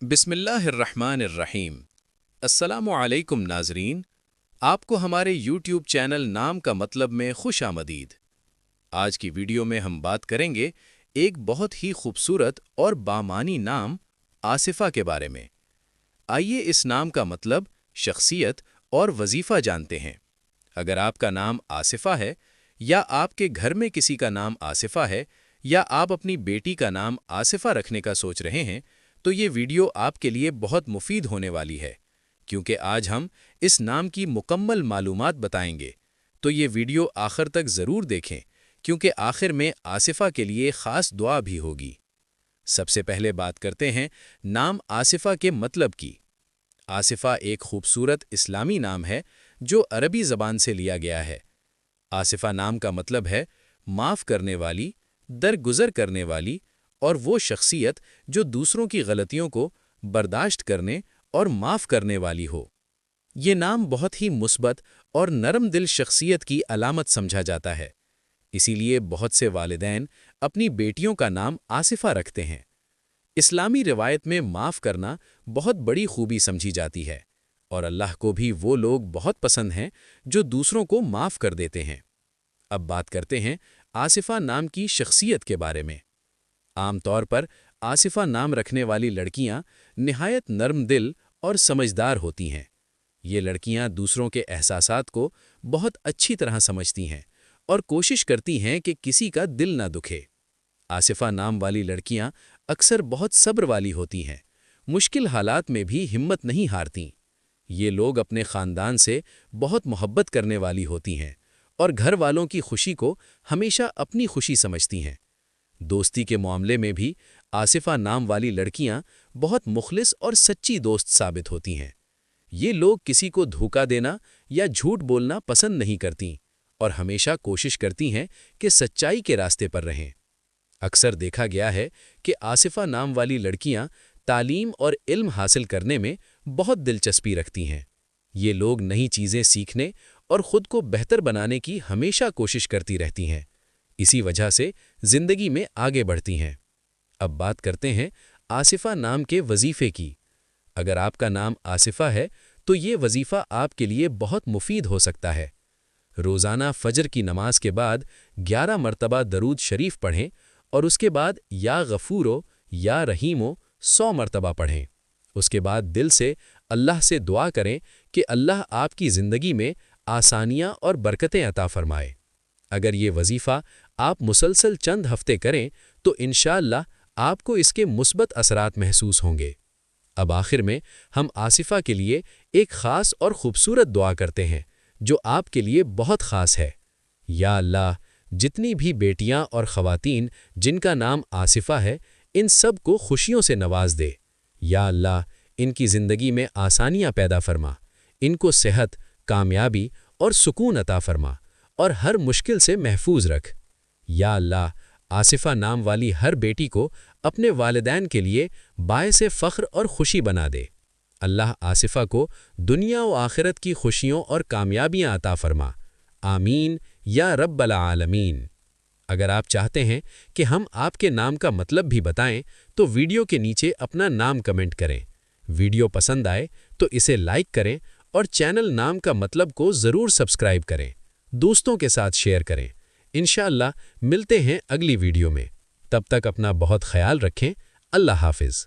बिस्मिल्लाहिर्रहमानिर्रहीम। अस्सलामुअलैकुम नाजरीन, आपको हमारे यूट्यूब चैनल नाम का मतलब में खुश आमदीद। आज की वीडियो में हम बात करेंगे एक बहुत ही खूबसूरत और बामानी नाम आसिफा के बारे में। आइए इस नाम का मतलब, शख्सियत और वजीफ़ा जानते हैं। अगर आपका नाम आसिफा है, या आपके घर में किसी का नाम आसिफा है, या आप अपनी बेटी का नाम आसिफा रखने का सोच रहे हैं, तो ये वीडियो आपके लिए बहुत मुफीद होने वाली है, क्योंकि आज हम इस नाम की मुकम्मल मालूमात बताएंगे। तो ये वीडियो आखिर तक ज़रूर देखें, क्योंकि आखिर में आसिफा के लिए ख़ास दुआ भी होगी। सबसे पहले बात करते हैं नाम आसिफा के मतलब की। आसिफा एक खूबसूरत इस्लामी नाम है जो अरबी ज़बान से लिया गया है। आसिफा नाम का मतलब है माफ़ करने वाली, दरगुजर करने वाली, और वो शख्सियत जो दूसरों की गलतियों को बर्दाश्त करने और माफ़ करने वाली हो। ये नाम बहुत ही मुस्बत और नरम दिल शख्सियत की अलामत समझा जाता है। इसीलिए बहुत से वालिदैन अपनी बेटियों का नाम आसिफा रखते हैं। इस्लामी रिवायत में माफ़ करना बहुत बड़ी खूबी समझी जाती है, और अल्लाह को भी वो लोग बहुत पसंद हैं जो दूसरों को माफ़ कर देते हैं। अब बात करते हैं आसिफा नाम की शख्सियत के बारे में। आमतौर पर आसिफा नाम रखने वाली लड़कियां निहायत नर्म दिल और समझदार होती हैं। ये लड़कियां दूसरों के एहसासात को बहुत अच्छी तरह समझती हैं और कोशिश करती हैं कि किसी का दिल ना दुखे। आसिफा नाम वाली लड़कियां अक्सर बहुत सब्र वाली होती हैं, मुश्किल हालात में भी हिम्मत नहीं हारतीं। ये लोग अपने ख़ानदान से बहुत मोहब्बत करने वाली होती हैं और घर वालों की खुशी को हमेशा अपनी खुशी समझती हैं। दोस्ती के मामले में भी आसिफा नाम वाली लड़कियां बहुत मुखलिस और सच्ची दोस्त साबित होती हैं। ये लोग किसी को धोखा देना या झूठ बोलना पसंद नहीं करतीं और हमेशा कोशिश करती हैं कि सच्चाई के रास्ते पर रहें। अक्सर देखा गया है कि आसिफा नाम वाली लड़कियां तालीम और इल्म हासिल करने में बहुत दिलचस्पी रखती हैं। ये लोग नई चीज़ें सीखने और ख़ुद को बेहतर बनाने की हमेशा कोशिश करती रहती हैं। इसी वजह से ज़िंदगी में आगे बढ़ती हैं। अब बात करते हैं आसिफा नाम के वजीफ़े की। अगर आपका नाम आसिफा है तो ये वजीफ़ा आपके लिए बहुत मुफीद हो सकता है। रोज़ाना फ़जर की नमाज के बाद 11 मरतबा दरूद शरीफ पढ़ें और उसके बाद या गफ़ूरो या रहीमो 100 मरतबा पढ़ें। उसके बाद दिल से अल्लाह से दुआ करें कि अल्लाह आपकी ज़िंदगी में आसानियाँ और बरकतें अता फ़रमाए। अगर ये वजीफ़ा आप मुसलसल चंद हफ्ते करें तो इंशाअल्लाह आपको इसके मुस्बत असरात महसूस होंगे। अब आखिर में हम आसिफा के लिए एक ख़ास और ख़ूबसूरत दुआ करते हैं जो आपके लिए बहुत ख़ास है। या अल्लाह, जितनी भी बेटियां और ख़वातीन जिनका नाम आसिफा है, इन सब को खुशियों से नवाज दे। या अल्लाह, इनकी ज़िंदगी में आसानियाँ पैदा फरमा, इनको सेहत, कामयाबी और सुकून अता फरमा और हर मुश्किल से महफूज रख। या अल्लाह, आसिफा नाम वाली हर बेटी को अपने वालिदैन के लिए बायसे फ़ख्र और खुशी बना दे। अल्लाह आसिफा को दुनिया व आखिरत की खुशियों और कामयाबियाँ अता फरमा। आमीन या रब्बल आलमीन। अगर आप चाहते हैं कि हम आपके नाम का मतलब भी बताएं तो वीडियो के नीचे अपना नाम कमेंट करें। वीडियो पसंद आए तो इसे लाइक करें और चैनल नाम का मतलब को ज़रूर सब्सक्राइब करें। दोस्तों के साथ शेयर करें। इंशाअल्लाह मिलते हैं अगली वीडियो में। तब तक अपना बहुत ख्याल रखें। अल्लाह हाफिज़।